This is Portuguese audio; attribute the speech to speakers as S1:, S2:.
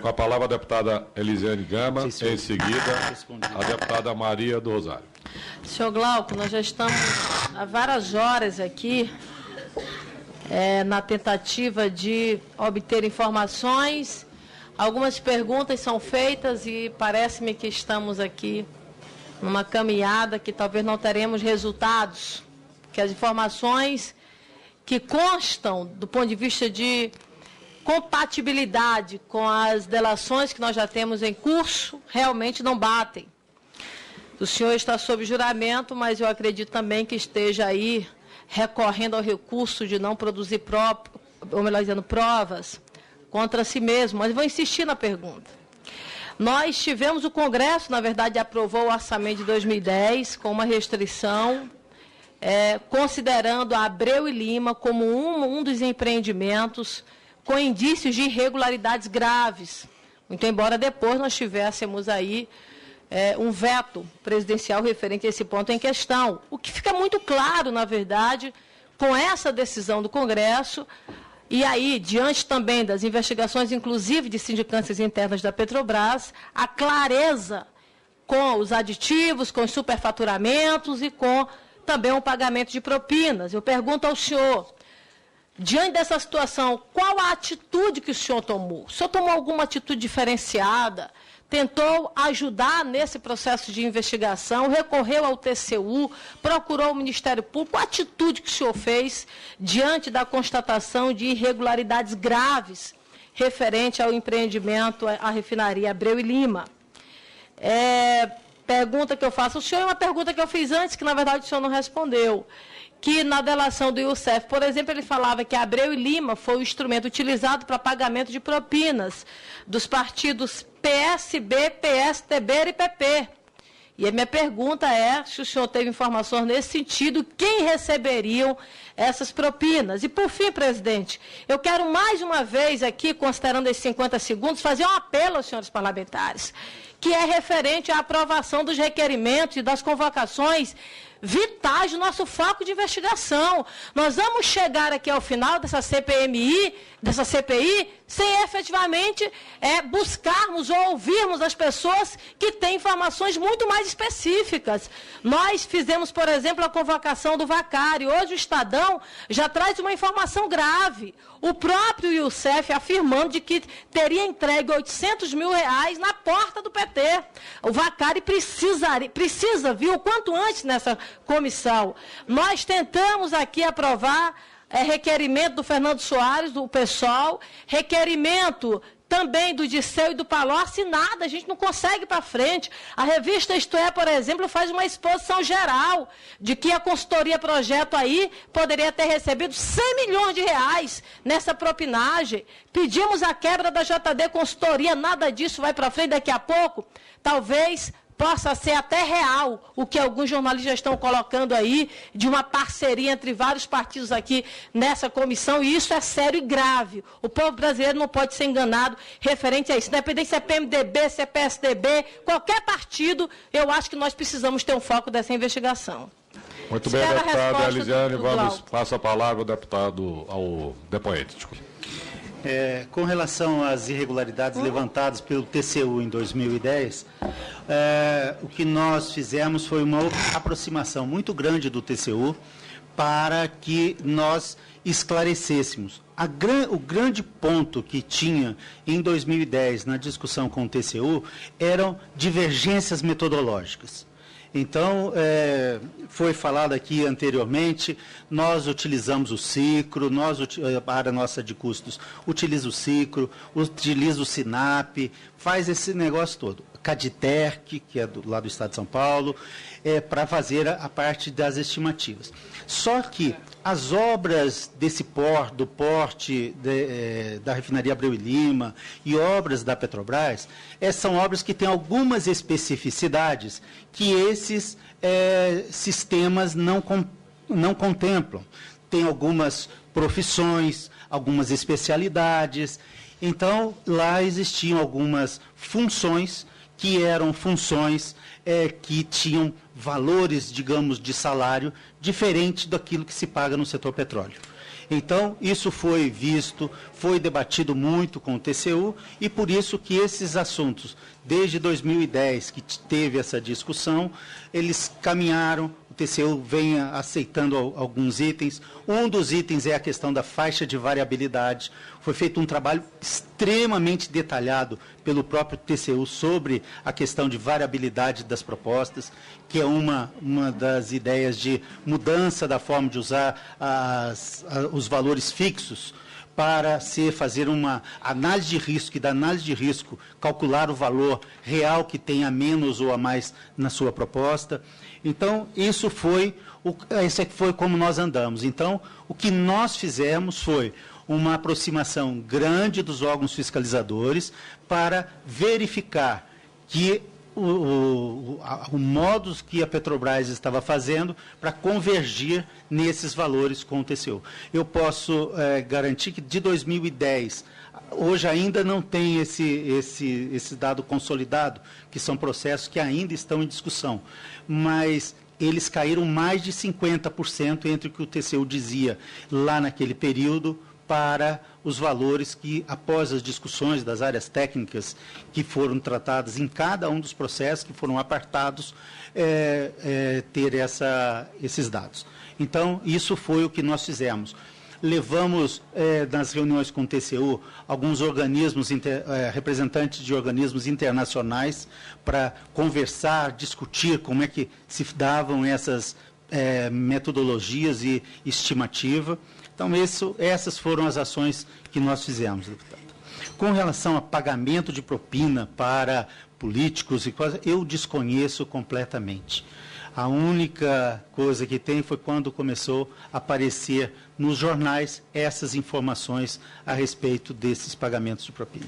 S1: Com a palavra a deputada Elisiane Gama, em seguida a deputada Maria do Rosário.
S2: Senhor Glauco, nós já estamos há várias horas aqui na tentativa de obter informações. Algumas perguntas são feitas e parece-me que estamos aqui numa caminhada que talvez não teremos resultados, que as informações que constam do ponto de vista de compatibilidade com as delações que nós já temos em curso, realmente não batem. O senhor está sob juramento, mas eu acredito também que esteja aí recorrendo ao recurso de não produzir provas contra si mesmo. Mas vou insistir na pergunta. Nós tivemos o Congresso, na verdade, aprovou o orçamento de 2010 com uma restrição, considerando a Abreu e Lima como um dos empreendimentos com indícios de irregularidades graves, muito embora depois nós tivéssemos aí um veto presidencial referente a esse ponto em questão. O que fica muito claro, na verdade, com essa decisão do Congresso, e aí, diante também das investigações, inclusive de sindicâncias internas da Petrobras, a clareza com os aditivos, com os superfaturamentos e com também o pagamento de propinas. Eu pergunto ao senhor, diante dessa situação, qual a atitude que o senhor tomou? O senhor tomou alguma atitude diferenciada? Tentou ajudar nesse processo de investigação? Recorreu ao TCU? Procurou o Ministério Público? Qual a atitude que o senhor fez diante da constatação de irregularidades graves referente ao empreendimento, à refinaria Abreu e Lima? Pergunta que eu faço ao senhor é uma pergunta que eu fiz antes, que na verdade o senhor não respondeu. Que na delação do Youssef, por exemplo, ele falava que Abreu e Lima foi o instrumento utilizado para pagamento de propinas dos partidos PSB, PSDB e PP. E a minha pergunta é se o senhor teve informações nesse sentido, quem receberiam essas propinas. E, por fim, presidente, eu quero mais uma vez aqui, considerando esses 50 segundos, fazer um apelo aos senhores parlamentares, que é referente à aprovação dos requerimentos e das convocações vitais do nosso foco de investigação. Nós vamos chegar aqui ao final dessa CPI, sem efetivamente buscarmos ou ouvirmos as pessoas que têm informações muito mais específicas. Nós fizemos, por exemplo, a convocação do Vacari. Hoje o Estadão já traz uma informação grave. O próprio Youssef afirmando de que teria entregue R$800 mil na porta do PT. O Vacari precisa vir o quanto antes nessa comissão. Nós tentamos aqui aprovar requerimento do Fernando Soares, do PSOL, requerimento também do Disseu e do Palocci, nada, a gente não consegue ir para frente. A revista Isto É, por exemplo, faz uma exposição geral de que a consultoria projeto aí poderia ter recebido R$100 milhões nessa propinagem. Pedimos a quebra da JD Consultoria, nada disso vai para frente daqui a pouco. Talvez possa ser até real o que alguns jornalistas estão colocando aí, de uma parceria entre vários partidos aqui nessa comissão, e isso é sério e grave. O povo brasileiro não pode ser enganado referente a isso. Independente se é PMDB, se é PSDB, qualquer partido, eu acho que nós precisamos ter um foco dessa investigação.
S1: Muito bem, deputada Elisiane, passa a palavra ao deputado, ao depoente.
S3: Com relação às irregularidades levantadas pelo TCU em 2010, o que nós fizemos foi uma aproximação muito grande do TCU para que nós esclarecêssemos. O grande ponto que tinha em 2010 na discussão com o TCU eram divergências metodológicas. Então, foi falado aqui anteriormente, nós utilizamos o CICRO, a área nossa de custos utiliza o CICRO, utiliza o SINAP, faz esse negócio todo. Caditerc, que é lá do Estado de São Paulo, para fazer a parte das estimativas. Só que as obras do porte da refinaria Abreu e Lima e obras da Petrobras, são obras que têm algumas especificidades que esses sistemas não contemplam. Tem algumas profissões, algumas especialidades. Então, lá existiam algumas funções que eram funções que tinham valores, digamos, de salário diferente daquilo que se paga no setor petróleo. Então, isso foi visto, foi debatido muito com o TCU, e por isso que esses assuntos, desde 2010, que teve essa discussão, eles caminharam, o TCU vem aceitando alguns itens. Um dos itens é a questão da faixa de variabilidade. Foi feito um trabalho extremamente detalhado pelo próprio TCU sobre a questão de variabilidade das propostas, que é uma das ideias de mudança da forma de usar os valores fixos para se fazer uma análise de risco, e da análise de risco calcular o valor real que tem a menos ou a mais na sua proposta. Então, esse foi como nós andamos. Então, o que nós fizemos foi uma aproximação grande dos órgãos fiscalizadores para verificar que o modo que a Petrobras estava fazendo para convergir nesses valores com o TCU. Eu posso garantir que de 2010, hoje ainda não tem esse dado consolidado, que são processos que ainda estão em discussão, mas eles caíram mais de 50% entre o que o TCU dizia lá naquele período para os valores que, após as discussões das áreas técnicas que foram tratadas em cada um dos processos que foram apartados, ter esses dados. Então, isso foi o que nós fizemos. Levamos, nas reuniões com o TCU, alguns organismos, representantes de organismos internacionais, para conversar, discutir como é que se davam essas metodologias e estimativa. Então, essas foram as ações que nós fizemos, deputado. Com relação a pagamento de propina para políticos e coisas, eu desconheço completamente. A única coisa que tem foi quando começou a aparecer nos jornais essas informações a respeito desses pagamentos de propina.